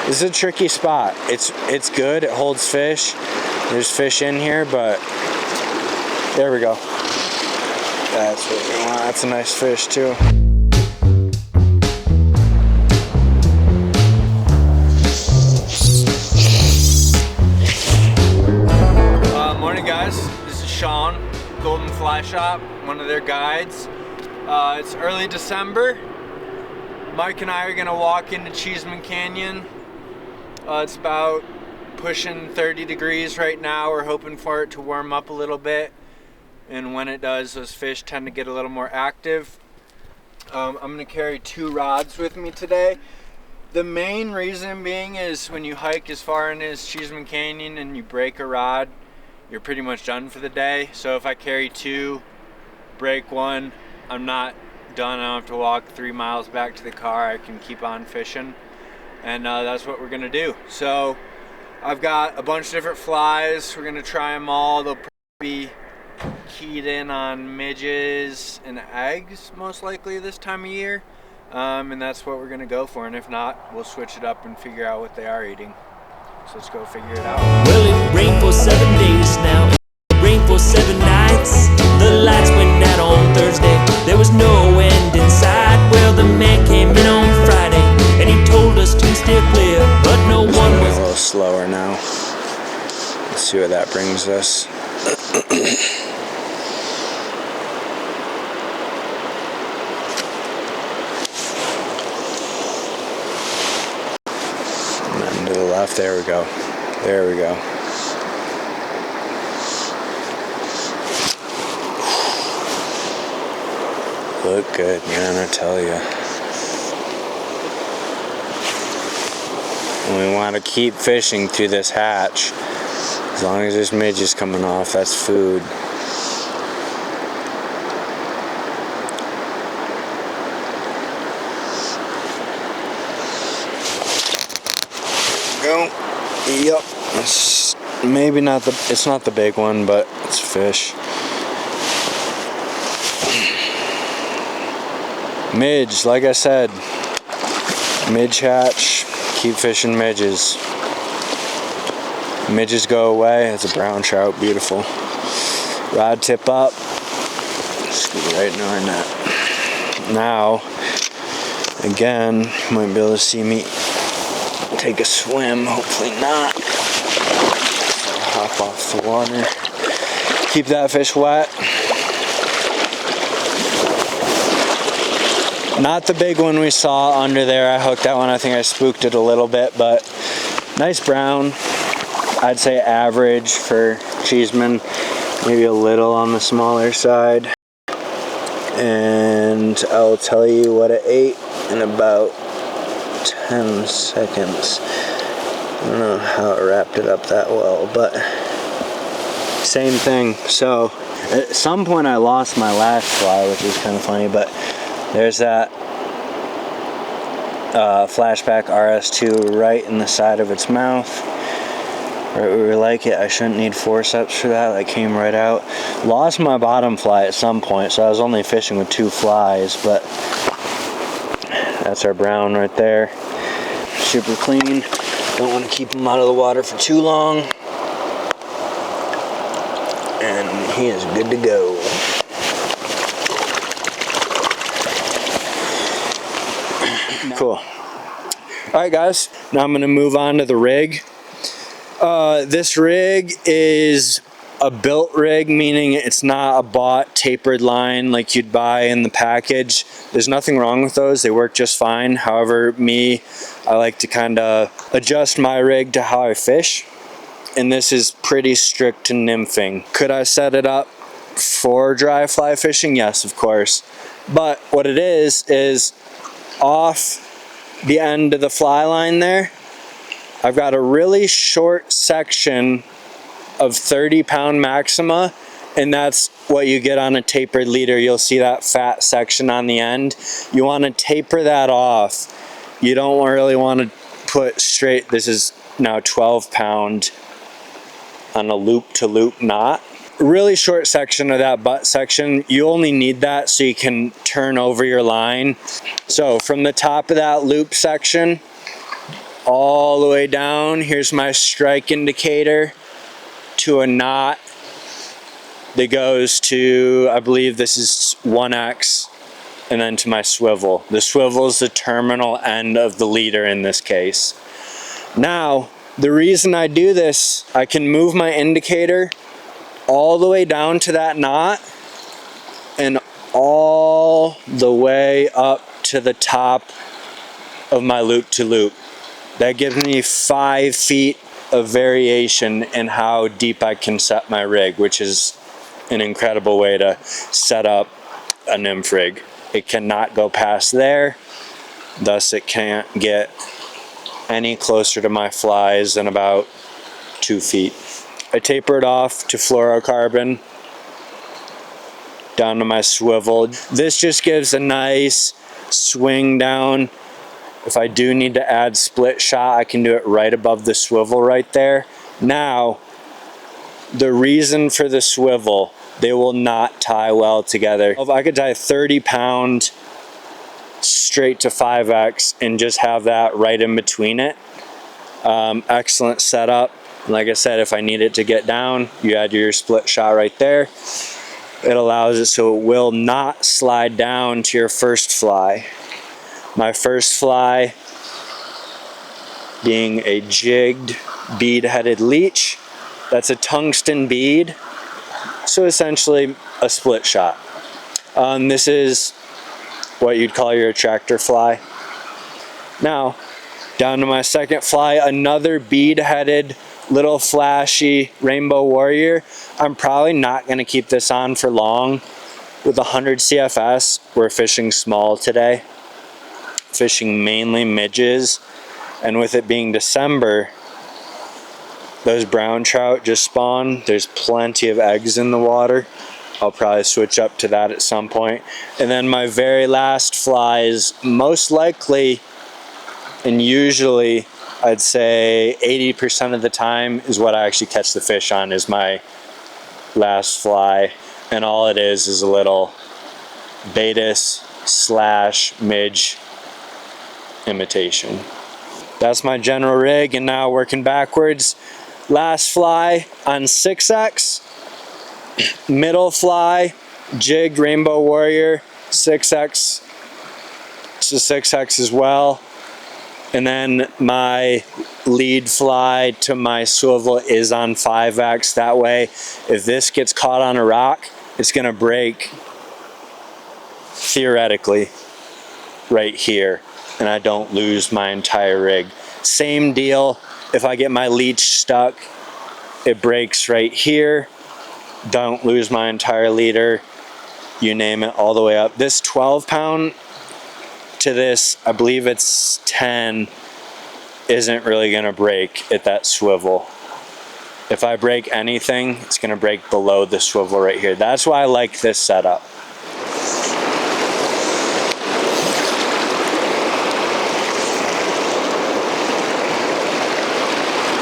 This is a tricky spot. It's good, it holds fish. There's fish in here, but there we go. That's what we want. That's a nice fish too. Morning guys, this is Sean, Golden Fly Shop, one of their guides. It's early December. Mike and I are gonna walk into Cheesman Canyon. It's about pushing 30 degrees right now. We're hoping for it to warm up a little bit, and when it does, those fish tend to get a little more active. I'm gonna carry 2 rods with me today. The main reason being is when you hike as far in as Cheesman Canyon and you break a rod, you're pretty much done for the day. So if I carry 2, break 1, I'm not done. I don't have to walk 3 miles back to the car. I can keep on fishing. And that's what we're gonna do. So I've got a bunch of different flies. We're gonna try them all. They'll probably be keyed in on midges and eggs most likely this time of year. And that's what we're gonna go for. And if not, we'll switch it up and figure out what they are eating. So let's go figure it out. Well, it rained for 7 days now. It rained for 7 nights. The lights went out on Thursday. There was no end in sight. Well, the man came in on Friday and he told us to steer clear, but no one was. A little slower now. Let's see where that brings us. And then to the left. There we go. There we go. Look good, man, I tell you. And we want to keep fishing through this hatch. As long as there's midges coming off, that's food. Go. Yep. It's maybe not the. It's not the big one, but it's fish. Midge, like I said, midge hatch, keep fishing midges. Midges go away, it's a brown trout, beautiful. Rod tip up, scoot right in our net. Now, again, you might be able to see me take a swim, hopefully not. Hop off the water, keep that fish wet. Not the big one we saw under there. I hooked that one. I think I spooked it a little bit, but nice brown. I'd say average for Cheesman, maybe a little on the smaller side. And I'll tell you what it ate in about 10 seconds. I don't know how it wrapped it up that well, but same thing. So at some point I lost my last fly, which is kind of funny, but there's that flashback RS2 right in the side of its mouth. Right where we like it. I shouldn't need forceps for that. That came right out. Lost my bottom fly at some point, so I was only fishing with 2 flies, but that's our brown right there. Super clean. Don't want to keep him out of the water for too long. And he is good to go. Cool. Alright guys, now I'm going to move on to the rig. This rig is a built rig, meaning it's not a bought tapered line like you'd buy in the package. There's nothing wrong with those, they work just fine. However, I like to kind of adjust my rig to how I fish, and this is pretty strict to nymphing. Could I set it up for dry fly fishing? Yes, of course. But what it is off the end of the fly line there, I've got a really short section of 30-pound maxima, and that's what you get on a tapered leader. You'll see that fat section on the end. You want to taper that off. You don't really want to put straight, this is now 12-pound on a loop-to-loop knot. Really short section of that butt section, you only need that so you can turn over your line. So from the top of that loop section all the way down. Here's my strike indicator to a knot that goes to, I believe this is 1X, and then to my swivel. The swivel is the terminal end of the leader in this case. Now, the reason I do this, I can move my indicator all the way down to that knot and all the way up to the top of my loop to loop. That gives me 5 feet of variation in how deep I can set my rig, which is an incredible way to set up a nymph rig. It cannot go past there, thus it can't get any closer to my flies than about 2 feet. I taper it off to fluorocarbon down to my swivel. This just gives a nice swing down. If I do need to add split shot, I can do it right above the swivel right there. Now, the reason for the swivel, they will not tie well together. If I could tie 30-pound straight to 5X and just have that right in between it, excellent setup. Like I said, if I need it to get down, you add your split shot right there. It allows it so it will not slide down to your first fly. My first fly being a jigged bead-headed leech. That's a tungsten bead, so essentially a split shot. This is what you'd call your attractor fly. Now, down to my second fly, another bead-headed little flashy rainbow warrior. I'm probably not going to keep this on for long. With 100 CFS, we're fishing small today, fishing mainly midges, and with it being December, those brown trout just spawned. There's plenty of eggs in the water. I'll probably switch up to that at some point. And then my very last fly is most likely, and usually I'd say 80% of the time is what I actually catch the fish on, is my last fly. And all it is a little Baetis / midge imitation. That's my general rig, and now working backwards. Last fly on 6X, middle fly, jigged rainbow warrior, 6X, so 6X as well. And then my lead fly to my swivel is on 5X. That way, if this gets caught on a rock, it's gonna break theoretically right here, and I don't lose my entire rig. Same deal, if I get my leech stuck, it breaks right here. Don't lose my entire leader, you name it, all the way up. This 12-pound to this, I believe it's 10, isn't really gonna break at that swivel. If I break anything, it's gonna break below the swivel right here. That's why I like this setup.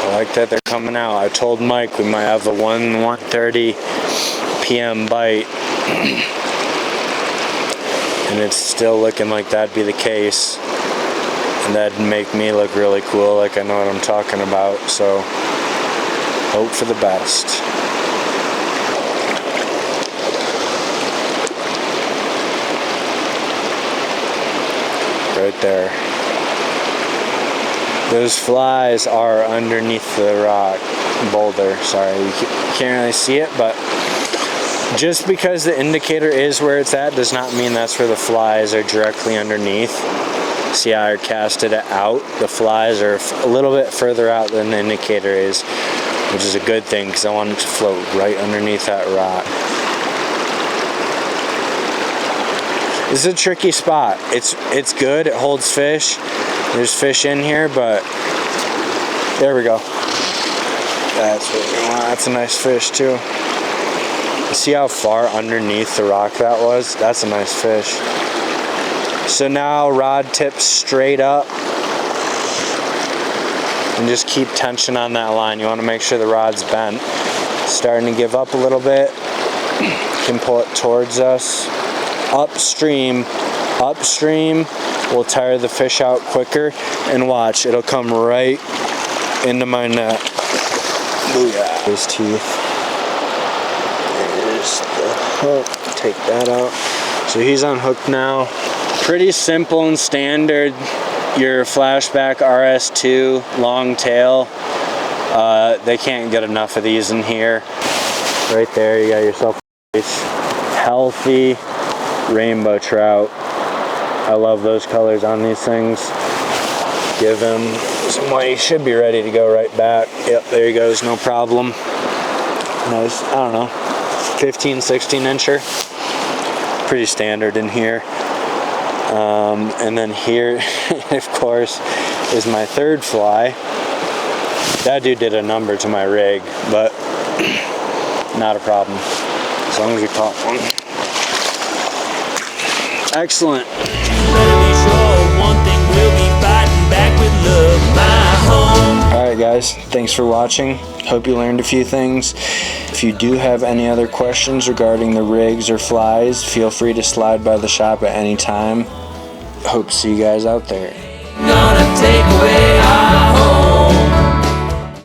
I like that they're coming out. I told Mike we might have a 1:30 p.m. bite. And it's still looking like that'd be the case, and that'd make me look really cool, like I know what I'm talking about. So hope for the best. Right there. Those flies are underneath the rock boulder. Sorry, you can't really see it, but just because the indicator is where it's at does not mean that's where the flies are directly underneath. See how I casted it out? The flies are a little bit further out than the indicator is, which is a good thing because I want it to float right underneath that rock. This is a tricky spot. It's good, it holds fish. There's fish in here, but there we go. That's what we want. That's a nice fish too. See how far underneath the rock that was? That's a nice fish. So now rod tips straight up and just keep tension on that line. You want to make sure the rod's bent. Starting to give up a little bit. You can pull it towards us. Upstream, upstream will tire the fish out quicker, and watch, it'll come right into my net. Booyah. His teeth. There's the hook. Take that out. So he's unhooked now. Pretty simple and standard. Your flashback RS2 long tail. They can't get enough of these in here. Right there, you got yourself a healthy rainbow trout. I love those colors on these things. Give him some white. He should be ready to go right back. Yep, there he goes, no problem. Nice, I don't know, 15, 16 incher. Pretty standard in here. And then here, of course, is my third fly. That dude did a number to my rig, but not a problem, as long as we caught one. Excellent. Alright guys, thanks for watching. Hope you learned a few things. If you do have any other questions regarding the rigs or flies, feel free to slide by the shop at any time. Hope to see you guys out there.